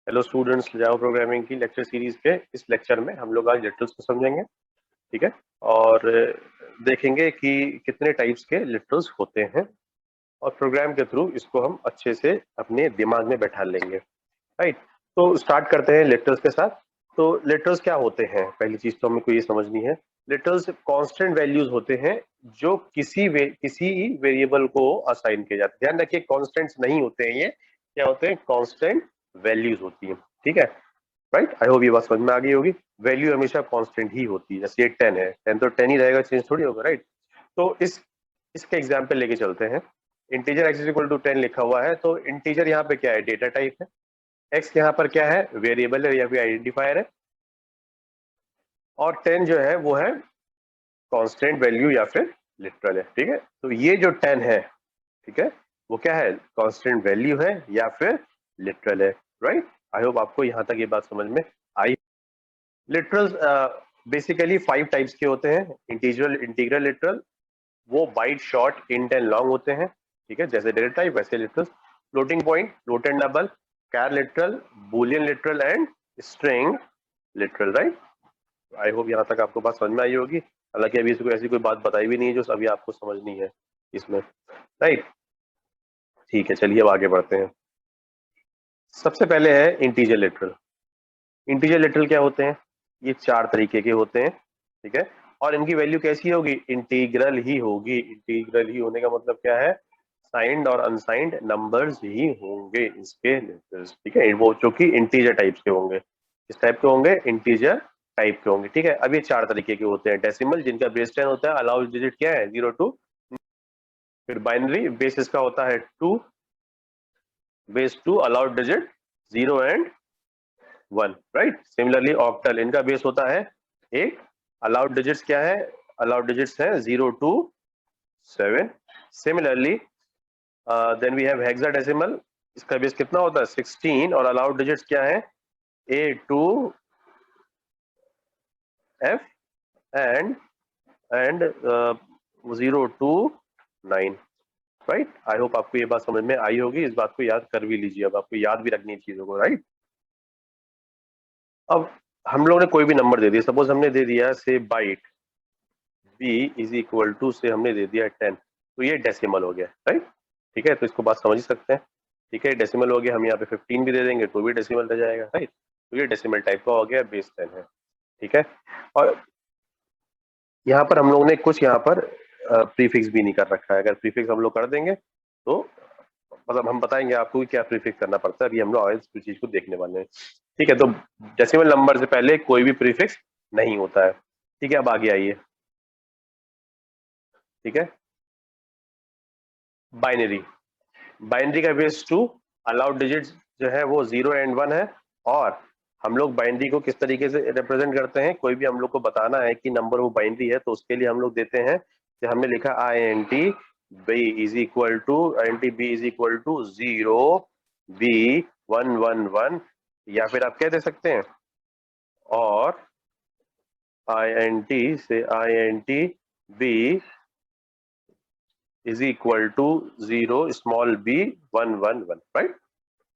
Hello students, Java programming की lecture series के इस लेक्चर में हम लोग आज लिटरल्स को समझेंगे। ठीक है, और देखेंगे कि कितने टाइप्स के लिटरल्स होते हैं और प्रोग्राम के थ्रू इसको हम अच्छे से अपने दिमाग में बैठा लेंगे। राइट, तो स्टार्ट करते हैं लिटरल्स के साथ। तो लिटरल्स क्या होते हैं, पहली चीज तो हमको ये समझनी है। लिटरल्स कांस्टेंट वैल्यूज होते हैं जो किसी वेरिएबल को असाइन किए जाते हैं। ध्यान रखिए, कांस्टेंट्स नहीं होते हैं, ये क्या होते हैं, कांस्टेंट वैल्यूज होती हैं। ठीक है, राइट, आई होप ये बात समझ में आ गई होगी। वैल्यू हमेशा कांस्टेंट ही होती है। जैसे ये 10 है, 10 तो 10 ही रहेगा, चेंज थोड़ी होगा। राइट, तो इसका एग्जाम्पल लेके चलते हैं। इंटीजर x इक्वल टू 10 लिखा हुआ है, तो इंटीजर यहाँ पे क्या है, डेटा टाइप है। x यहाँ पर क्या है, वेरिएबल है या फिर आइडेंटिफायर है। और 10 जो है वो है कांस्टेंट वैल्यू या फिर लिटरल है। ठीक है, तो ये जो 10 है, ठीक है, वो क्या है, कांस्टेंट वैल्यू है या फिर लिटरल है। राइट, आई होप आपको यहाँ तक ये बात समझ में आई। लिटरल्स बेसिकली 5 टाइप्स के होते हैं। इंटीग्रल लिटरल, वो byte, short, int and long होते हैं। ठीक है, जैसे डेटा टाइप वैसे literals. Floating point, float and double, char literal, boolean literal and string literal. Right, I hope यहाँ तक आपको बात समझ में आई होगी। हालांकि अभी इसको ऐसी कोई बात बताई भी नहीं है जो अभी आपको समझनी है इसमें। राइट, ठीक है, चलिए अब आगे बढ़ते हैं। सबसे पहले है इंटीजर लिटरल। इंटीजर लिटरल क्या होते हैं, ये 4 तरीके के होते हैं। ठीक है, और इनकी वैल्यू कैसी होगी, इंटीग्रल ही होगी। इंटीग्रल ही होने का मतलब क्या है, साइंड और अनसाइंड नंबर्स ही होंगे इसके लिटरल्स। ठीक है, वो जो कि इंटीजर टाइप्स के होंगे। किस टाइप के होंगे, इंटीजर टाइप के होंगे। ठीक है, अब ये 4 तरीके के होते हैं। डेसिमल, जिनका बेस 10 होता है, अलाउड डिजिट क्या है, 0 2। फिर बाइनरी, बेस इसका होता है 2, base 2, allowed digit 0 and 1। Right, similarly octal, इनका बेस होता है 8, अलाउड डिजिट्स क्या है, अलाउड डिजिट्स है 0 2 7। Similarly then we have hexadecimal, इसका बेस कितना होता है, 16, और अलाउड डिजिट्स क्या है, A 2 F and 0 2 9। Right, I hope आपको ये बात समझ में आई होगी। इस बात को याद कर भी लीजिए, अब आपको याद भी रखनी है चीजों को। राइट, अब हम लोग ने कोई भी नंबर दे दिया, सपोज हमने दे दिया say byte b is equal to say हमने दे दिया 10, तो ये डेसिमल हो गया। राइट, ठीक है, तो इसको बात समझ ही सकते हैं। ठीक है, डेसिमल हो गया, हम यहाँ पे 15 भी दे देंगे तो भी डेसिमल रह जाएगा। राइट, तो ये डेसिमल टाइप का हो गया, बेस 10 है। ठीक है, और यहाँ पर हम लोग ने कुछ यहाँ पर प्रीफिक्स भी नहीं कर रखा है। अगर प्रीफिक्स हम लोग कर देंगे तो मतलब हम बताएंगे आपको कि क्या प्रीफिक्स करना पड़ता है। अभी हम लोग इस चीज को देखने वाले हैं। ठीक है, तो डेसिमल नंबर से पहले कोई भी प्रीफिक्स नहीं होता है। ठीक है, अब आगे आइए। ठीक है, बाइनरी, बाइनरी का बेस 2, अलाउड डिजिट जो है वो 0 एंड 1 है। और हम लोग बाइनरी को किस तरीके से रिप्रेजेंट करते हैं, कोई भी हम लोग को बताना है कि नंबर वो बाइनरी है, तो उसके लिए हम लोग देते हैं कि हमने लिखा INT B is equal to, INT B is equal to 0 B 1 1 1, या फिर आप क्या दे सकते हैं, और INT say INT B is equal to 0 small b 1 1 1। Right,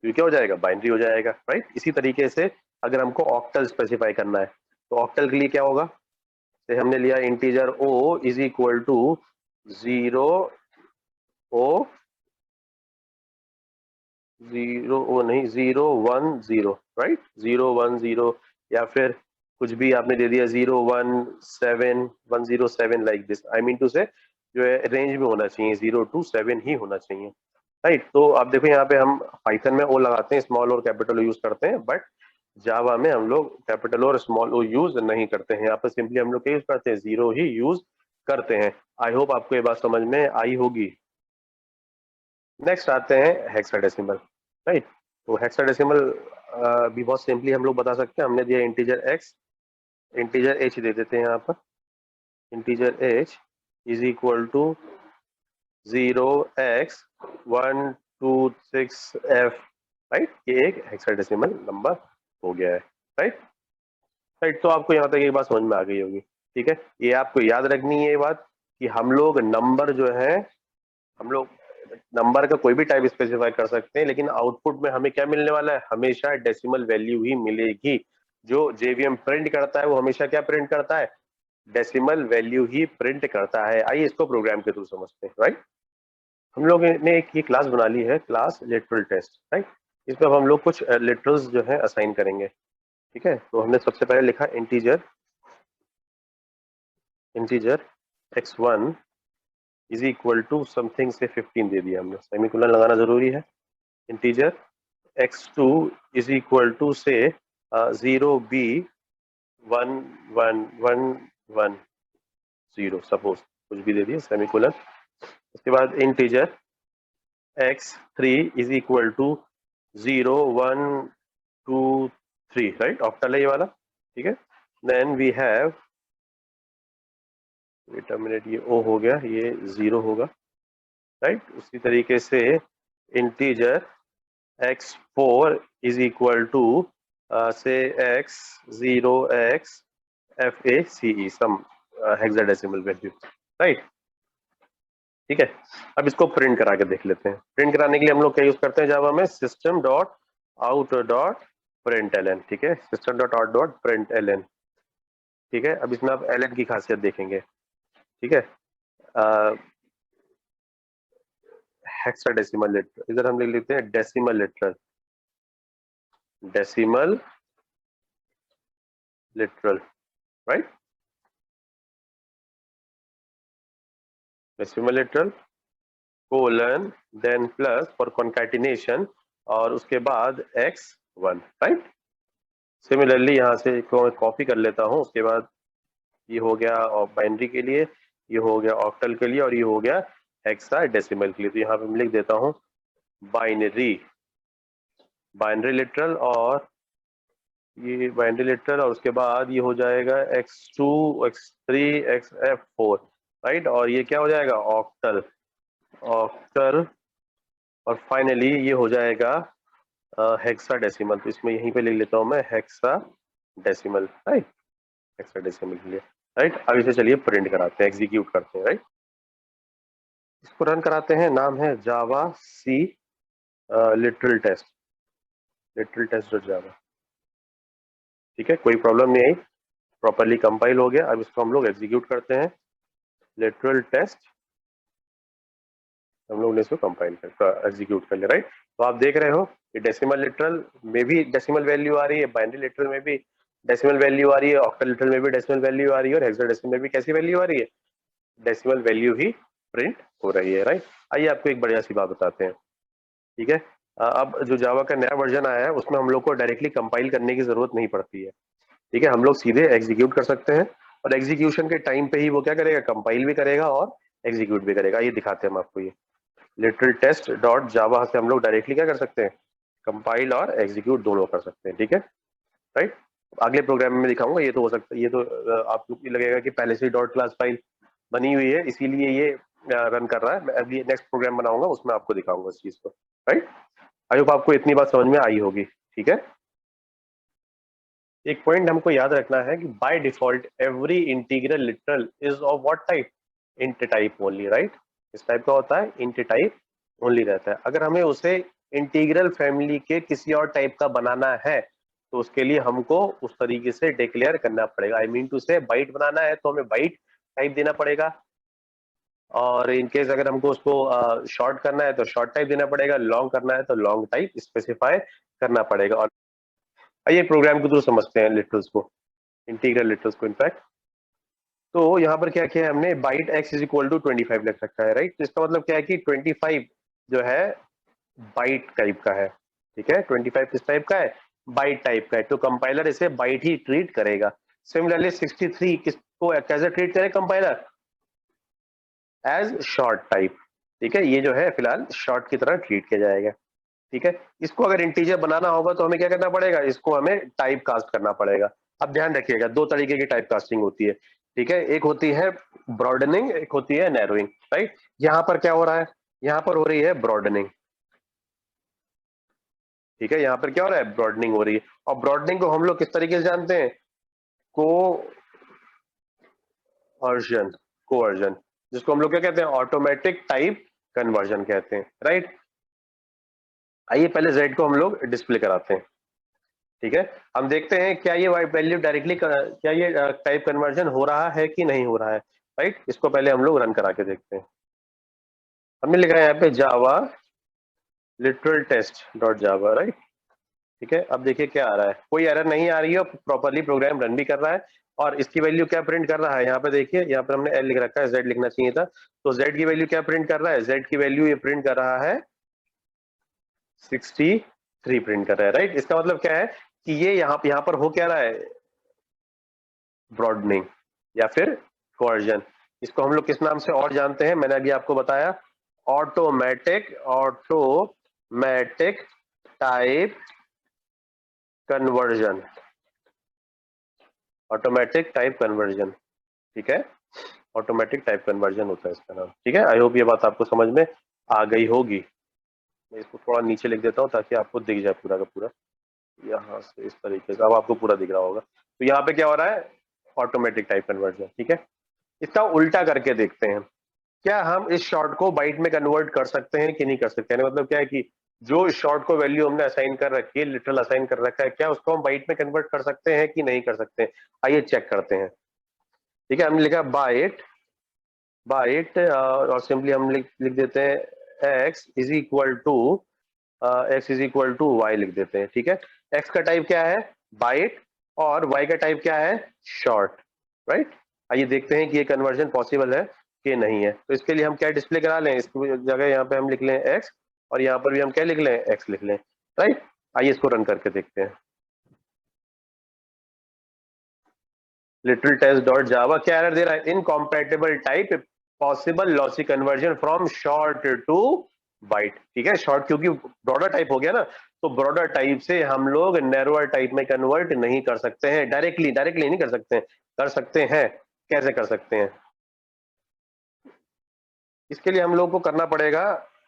ये क्या हो जाएगा, बाइनरी हो जाएगा। राइट, इसी तरीके से अगर हमको ऑक्टल स्पेसिफाई करना है तो ऑक्टल के लिए क्या होगा, तो हमने लिया integer o is equal to 0 o 0 o नहीं 0 1 0। राइट, 0 1 0, या फिर कुछ भी आपने दे दिया 0 1 7 1 0 7, like this. I mean to say जो है रेंज में होना चाहिए, 0 to 7 ही होना चाहिए। राइट, तो आप देखो यहाँ पे हम पाइथन में ओ लगाते हैं, स्मॉल और कैपिटल ओ यूज करते हैं, बट जावा में हम लोग कैपिटल और स्मॉल ओ यूज नहीं करते हैं। यहाँ पर सिंपली हम लोग क्या यूज करते हैं, 0 ही यूज करते हैं। आई होप आपको ये बात समझ में आई होगी। नेक्स्ट आते हैं हेक्साडेसिमल। राइट, तो हेक्साडेसिमल भी बहुत सिंपली हम लोग बता सकते हैं। हमने दिया इंटीजर x, इंटीजर h दे देते हैं यहाँ पर। Integer h is equal to 0x 1 2 6 f। Right, ये एक हेक्साडेसिमल नंबर हो गया है। राइट, राइट, तो आपको यहाँ तक ये बात समझ में आ गई होगी। ठीक है, ये आपको याद रखनी है ये बात कि हम लोग नंबर जो है, हम लोग नंबर का कोई भी टाइप स्पेसिफाई कर सकते हैं, लेकिन आउटपुट में हमें क्या मिलने वाला है, हमेशा डेसिमल वैल्यू ही मिलेगी। जो जेवीएम प्रिंट करता है वो हमेशा क्या प्रिंट करता है, डेसिमल वैल्यू ही प्रिंट करता है। आइए इसको प्रोग्राम के थ्रू समझते हैं। राइट, हम लोग ने एक ये क्लास बना ली है, क्लास लिटरल टेस्ट। राइट, इसमें अब हम लोग कुछ लिटरल्स जो है असाइन करेंगे। ठीक है, तो हमने सबसे पहले लिखा integer x1 is equal to something say 15 दे दिया हमने, सेमीकोलन लगाना जरूरी है। Integer x2 is equal to से 0b1111 सपोज कुछ भी दे दिया, सेमीकोलन। उसके बाद integer x3 is equal to 0123, right, octal है ये वाला। ठीक है, then we have, wait a minute, ये ओ हो गया, ये 0 होगा। राइट, उसी तरीके से integer x4 is equal to से x0x FACE, सम हेक्साडेसिमल वैल्यू। राइट, ठीक है, अब इसको प्रिंट करा के देख लेते हैं। प्रिंट कराने के लिए हम लोग क्या यूज करते हैं जावा में, system dot out dot print LN. ठीक है, system dot out dot print LN. ठीक है, अब इसमें आप एलएन की खासियत देखेंगे। ठीक है, हेक्साडेसिमल लिटरल, इधर हम लिख लेते हैं decimal literal, decimal literal. Right, decimal literal colon then plus for concatenation और उसके बाद x1। राइट, सिमिलरली यहाँ से कॉपी कर लेता हूँ, उसके बाद ये हो गया बाइनरी के लिए, ये हो गया ऑक्टल के लिए, और ये हो गया हेक्साडेसिमल के लिए। तो यहाँ पे मैं लिख देता हूँ बाइनरी, बाइनरी लिटरल, और ये बाइनरी लिटरल, और उसके बाद ये हो जाएगा x2 x3 xF4। राइट, और ये क्या हो जाएगा, ऑक्टल, ऑक्टल, और फाइनली ये हो जाएगा हेक्साडेसिमल। तो इसमें यहीं पे लिख लेता हूँ मैं हेक्साडेसिमल। राइट, हेक्साडेसिमल के लिए। राइट, अब इसे चलिए प्रिंट कराते हैं, एग्जीक्यूट करते हैं। राइट, इसको रन कराते हैं, नाम है Java C literal test, literal test dot Java. ठीक है, कोई प्रॉब्लम नहीं आई, प्रॉपरली कंपाइल हो गया। अब इसको हम लोग एग्जीक्यूट करते हैं, लिटरल टेस्ट, हम लोग ने इसको कंपाइल कर एग्जीक्यूट कर लिया। राइट, तो आप देख रहे हो कि डेसिमल लिटरल में भी डेसिमल वैल्यू आ रही है, बाइनरी लिटरल में भी डेसिमल वैल्यू आ रही है, ऑक्टल लिटरल में भी डेसिमल वैल्यू आ रही है, और हेक्साडेसिमल में भी कैसी वैल्यू आ रही है, डेसिमल वैल्यू ही प्रिंट हो रही है। राइट, आइए आपको एक बढ़िया सी बात बताते हैं। ठीक है, अब जो जावा का नया वर्जन आया है उसमें हम लोग को डायरेक्टली कंपाइल करने की जरूरत नहीं पड़ती है। ठीक है, हम लोग सीधे एग्जीक्यूट कर सकते हैं, और एग्जीक्यूशन के टाइम पे ही वो क्या करेगा, कंपाइल भी करेगा और एग्जीक्यूट भी करेगा। ये दिखाते हैं हम आपको, ये लिटरल टेस्ट डॉट जावा से हम लोग डायरेक्टली क्या कर सकते हैं, कंपाइल और एग्जीक्यूट दोनों कर सकते हैं। ठीक है, राइट, अगले प्रोग्राम में दिखाऊंगा। ये तो हो सकता है, ये तो आप लोग को लगेगा कि पहले से डॉट क्लास फाइल बनी हुई है इसीलिए ये रन कर रहा है। मैं अगली नेक्स्ट प्रोग्राम बनाऊंगा उसमें आपको दिखाऊंगा इस चीज को। राइट, आई होप आपको इतनी बात समझ में आई होगी। ठीक है, एक पॉइंट हमको याद रखना है कि by default every integral literal is of what type, int type only. Right, इस टाइप का होता है, इंट टाइप ओनली रहता है। अगर हमें उसे इंटीग्रल फैमिली के किसी और टाइप का बनाना है तो उसके लिए हमको उस तरीके से डिक्लेयर करना पड़ेगा। आई मीन टू से बाइट बनाना है तो हमें बाइट टाइप देना पड़ेगा, और इनकेस अगर हमको उसको शॉर्ट करना है तो शॉर्ट टाइप देना पड़ेगा, लॉन्ग करना है तो लॉन्ग टाइप स्पेसिफाई करना पड़ेगा। और आइए प्रोग्राम के थ्रू समझते हैं लिटरल्स को, इंटीग्रल लिटरल्स को। इनफैक्ट तो यहाँ पर क्या किया है हमने, byte x is equal to 25 लिख रखा है। राइट, तो इसका मतलब क्या है कि 25 जो है बाइट टाइप का है। ठीक है, 25 किस टाइप का है, बाइट टाइप का है, तो कंपाइलर इसे बाइट ही ट्रीट करेगा। सिमिलरली 63 किसको कैसे ट्रीट करे कंपाइलर, एज शॉर्ट टाइप। ठीक है, ये जो है फिलहाल शॉर्ट की तरह ट्रीट किया जाएगा। ठीक है, इसको अगर इंटीजर बनाना होगा तो हमें क्या करना पड़ेगा, इसको हमें टाइप कास्ट करना पड़ेगा। अब ध्यान रखिएगा, दो तरीके की टाइप कास्टिंग होती है। ठीक है, एक होती है ब्रॉडनिंग, एक होती है नैरोइंग। राइट, यहाँ पर क्या हो रहा है, यहाँ पर हो रही है ब्रॉडनिंग। ठीक है, यहाँ पर क्या हो रहा है, ब्रॉडनिंग हो रही है। और ब्रॉडनिंग को हम लोग किस तरीके से जानते हैं, कोअर्जन, कोअर्जन, जिसको हम लोग क्या कहते हैं, ऑटोमेटिक टाइप कन्वर्जन कहते हैं, राइट। आइए पहले z को हम लोग डिस्प्ले कराते हैं, ठीक है। हम देखते हैं क्या ये वैल्यू डायरेक्टली क्या ये टाइप कन्वर्जन हो रहा है कि नहीं हो रहा है, राइट। इसको पहले हम लोग रन करा के देखते हैं। हमने लिखा है यहाँ पे Java literal test dot Java, right, ठीक है। अब देखिए क्या आ रहा है, कोई एरर नहीं आ रही है, प्रॉपरली प्रोग्राम रन भी कर रहा है। और इसकी वैल्यू क्या प्रिंट कर रहा है, यहाँ पे देखिए, यहाँ पर हमने एल लिख रखा है, जेड लिखना चाहिए था। तो जेड की वैल्यू क्या प्रिंट कर रहा है, जेड की वैल्यू ये प्रिंट कर रहा है 63 प्रिंट कर रहा है, राइट। इसका मतलब क्या है कि ये यहाँ पर हो क्या रहा है, ब्रॉडनिंग या फिर कोवर्जन। इसको हम लोग किस नाम से और जानते हैं, मैंने अभी आपको बताया, automatic type conversion, automatic type conversion, ठीक है। ऑटोमेटिक टाइप कन्वर्जन होता है इसका नाम, ठीक है। आई होप ये बात आपको समझ में आ गई होगी। मैं इसको थोड़ा नीचे लिख देता हूँ ताकि आपको दिख जाए पूरा का पूरा, यहाँ से इस तरीके से अब आपको पूरा दिख रहा होगा। तो यहाँ पे क्या हो रहा है, ऑटोमेटिक टाइप कन्वर्जन, ठीक है। इसका उल्टा करके देखते हैं, क्या हम इस शॉर्ट को बाइट में कन्वर्ट कर सकते हैं कि नहीं कर सकते हैं। मतलब क्या है कि जो शॉर्ट को वैल्यू हमने असाइन कर रखी है, लिटरल असाइन कर रखा है, क्या उसको हम बाइट में कन्वर्ट कर सकते हैं कि नहीं कर सकते हैं। आइए चेक करते हैं, ठीक है। हमने लिखा बाइट और सिंपली हम लिख देते हैं x is equal to y लिख देते हैं, ठीक है। x का टाइप क्या है, बाइट, और y का टाइप क्या है, शॉर्ट, राइट। आइए देखते हैं कि ये कन्वर्जन पॉसिबल है कि नहीं है। तो इसके लिए हम क्या डिस्प्ले करा लें, इसकी जगह यहाँ पे हम लिख लें x, और यहाँ पर भी हम क्या लिख लें, x लिख लें, राइट। आइए इसको रन करके देखते हैं। लिटिल टेस्ट डॉट जावा क्या एरर दे रहा है, incompatible type possible lossy conversion from short to byte, ठीक है। शॉर्ट क्योंकि ब्रॉडर टाइप हो गया ना, तो ब्रॉडर टाइप से हम लोग नैरोअर टाइप में कन्वर्ट नहीं कर सकते हैं, डायरेक्टली नहीं कर सकते हैं, कर सकते हैं, कैसे कर सकते हैं। इसके लिए हम लोग को करना पड़ेगा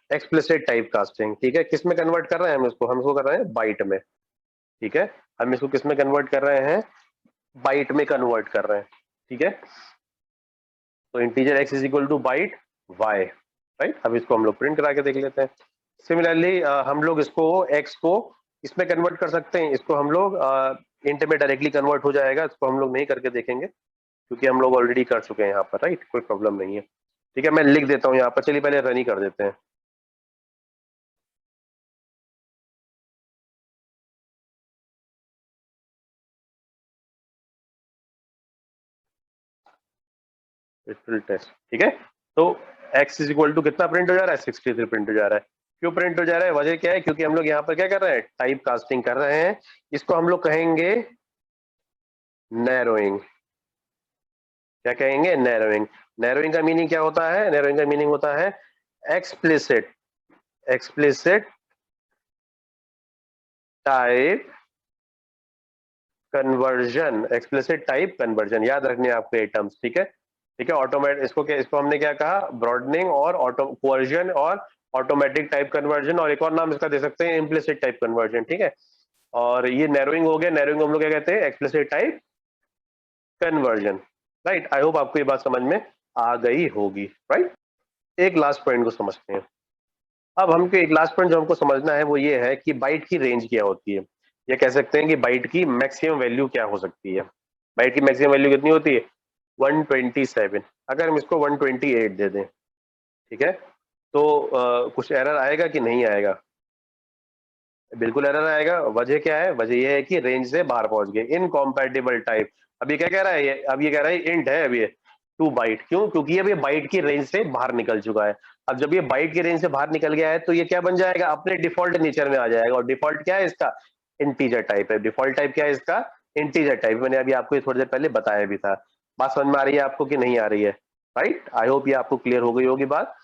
एक्सप्लिसिट टाइप कास्टिंग, ठीक है। किस में कन्वर्ट कर रहे हैं हम इसको कर रहे हैं बाइट में, ठीक है। हम इसको किस में कन्वर्ट कर रहे हैं, बाइट में कन्वर्ट कर रहे हैं, ठीक है। तो integer x is equal to byte y, right. अब इसको हम लोग प्रिंट करा के देख लेते हैं। सिमिलरली हम लोग इसको x को इसमें कन्वर्ट कर सकते हैं, इसको हम लोग इंट में डायरेक्टली कन्वर्ट हो जाएगा, इसको हम लोग नहीं करके देखेंगे क्योंकि हम लोग ऑलरेडी कर चुके हैं यहाँ पर, राइट, कोई प्रॉब्लम नहीं है, ठीक है। मैं लिख देता हूँ यहाँ पर, चलिए पहले रन ही कर देते हैं। टेस्ट, ठीक है। तो x इज इक्वल टू कितना प्रिंट हो जा रहा है, 63 प्रिंट हो जा रहा है। क्यों प्रिंट हो जा रहा है, वजह क्या है, क्योंकि हम लोग यहाँ पर क्या कर रहे हैं, टाइप कास्टिंग कर रहे हैं। इसको हम लोग कहेंगे नैरोइंग, क्या कहेंगे, नैरोइंग। नैरोइंग का मीनिंग क्या होता है, नैरोइंग का मीनिंग होता है explicit type conversion, explicit type conversion, याद रखने हैं आपको ये टर्म्स, ठीक है, ठीक है। ऑटोमेटिक इसको हमने क्या कहा, ब्रॉडनिंग और ऑटो कोवर्जन और ऑटोमेटिक टाइप कन्वर्जन, और एक और नाम इसका दे सकते हैं इम्प्लिसिट टाइप कन्वर्जन, ठीक है। और ये नैरोइंग हो गया, नैरोइंग हम लोग क्या कहते हैं, explicit type conversion, right. I hope आपको ये बात समझ में आ गई होगी, राइट। एक लास्ट पॉइंट को समझते हैं। अब हमको एक लास्ट पॉइंट जो हमको समझना है वो ये है कि बाइट की रेंज क्या होती है, या कह सकते हैं कि बाइट की मैक्सिमम वैल्यू क्या हो सकती है। बाइट की मैक्सिमम वैल्यू कितनी होती है, 127। अगर हम इसको 128 दे दें, ठीक है, तो कुछ एरर आएगा कि नहीं आएगा, बिल्कुल एरर आएगा। वजह क्या है, वजह ये है कि रेंज से बाहर पहुंच गए, इनकॉम्पैटिबल टाइप। अब ये क्या कह रहा है, ये अब ये कह रहा है इंट है, अब ये 2 बाइट, क्यों, क्योंकि अब ये बाइट की रेंज से बाहर निकल चुका है। अब जब ये बाइट की रेंज से बाहर निकल गया है तो ये क्या बन जाएगा, अपने डिफॉल्ट नेचर में आ जाएगा। और डिफॉल्ट क्या है इसका, इंटीजर टाइप है। डिफॉल्ट टाइप क्या है इसका, इंटीजर टाइप। मैंने अभी आपको ये थोड़ी देर पहले बताया भी था। बात समझ में आ रही है आपको कि नहीं आ रही है, राइट। आई होप ये आपको क्लियर हो गई होगी बात,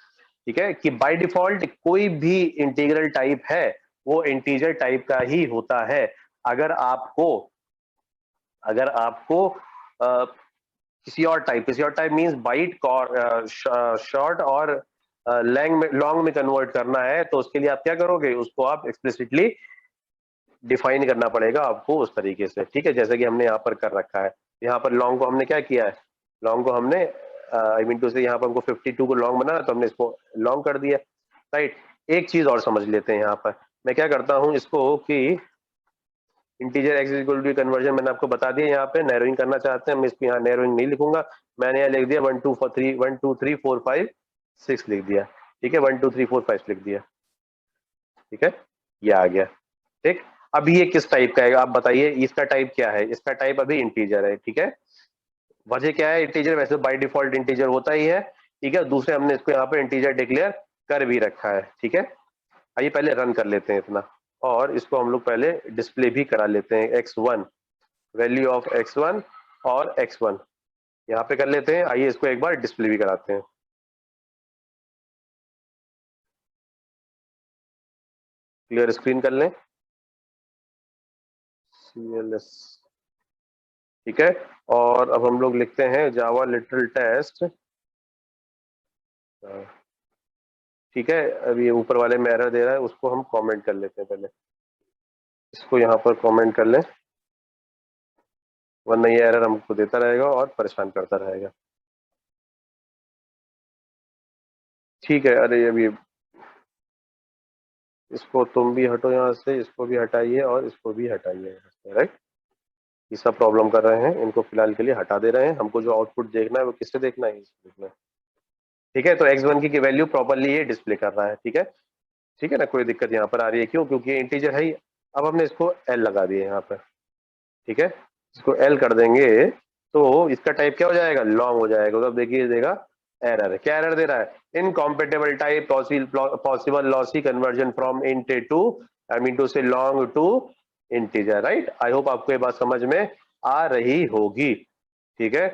ठीक है, कि बाय डिफॉल्ट कोई भी इंटीग्रल टाइप है वो इंटीजर टाइप का ही होता है। अगर आपको किसी और टाइप मींस बाइट शॉर्ट और लॉन्ग में कन्वर्ट करना है, तो उसके लिए आप क्या करोगे, उसको आप एक्सप्लिसिटली डिफाइन करना पड़ेगा आपको उस तरीके से, ठीक है, जैसे कि हमने यहाँ पर कर रखा है। यहाँ पर लॉन्ग को हमने क्या किया है, लॉन्ग को हमने आई मीन टू से यहाँ पर हमको 52 को लॉन्ग बनाना, तो हमने इसको लॉन्ग कर दिया, राइट। एक चीज और समझ लेते हैं यहाँ पर, मैं क्या करता हूँ इसको कि integer x equal to conversion मैंने आपको बता दिया, यहाँ पे नैरोइंग करना चाहते हैं, मैं इसको यहाँ नैरोइंग नहीं लिखूंगा, मैंने यहाँ लिख दिया 1 2 3 4 5 6 लिख दिया, ठीक है, 1 2 3 4 5 लिख दिया, ठीक है, ये आ गया, ठीक। अब ये किस टाइप का है आप बताइए, इसका टाइप क्या है, इसका टाइप अभी इंटीजर है, ठीक है। वजह क्या है, इंटीजर वैसे बाय डिफॉल्ट इंटीजर होता ही है, ठीक है, दूसरे हमने इसको यहाँ पे इंटीजर डिक्लेयर कर भी रखा है, ठीक है। आइए पहले रन कर लेते हैं इतना, और इसको हम लोग पहले डिस्प्ले भी करा लेते हैं, x1 वैल्यू ऑफ x1 और x1 यहाँ पे कर लेते हैं। आइए इसको एक बार डिस्प्ले भी कराते हैं, क्लियर स्क्रीन कर लें, CLS, ठीक है। और अब हम लोग लिखते हैं जावा लिटिल टेस्ट, ठीक है। अब ये ऊपर वाले में एरर दे रहा है, उसको हम कमेंट कर लेते हैं पहले, इसको यहाँ पर कमेंट कर लें, वरना ये एरर हमको देता रहेगा और परेशान करता रहेगा, ठीक है। अरे अभी इसको तुम भी हटो यहाँ से, इसको भी हटाइए और इसको भी हटाइए यहाँ से, राइट। ये सब प्रॉब्लम कर रहे हैं, इनको फिलहाल के लिए हटा दे रहे हैं, हमको जो आउटपुट देखना है वो किससे देखना है, इससे देखना है, ठीक है। तो x1 की वैल्यू प्रॉपरली ये डिस्प्ले कर रहा है, ठीक है, ठीक है ना, कोई दिक्कत यहाँ पर आ रही है, क्यों, क्योंकि ये इंटीजर है ही। अब हमने इसको l लगा दिए यहाँ पर, ठीक है, इसको l कर देंगे तो इसका टाइप क्या हो जाएगा, लॉन्ग हो जाएगा। तो अब देखिए देगा एरर, क्या एरर दे रहा है, incompatible type possible lossy conversion from int to, I mean to से long to integer, right. I hope आपको ये बात समझ में आ रही होगी, ठीक है।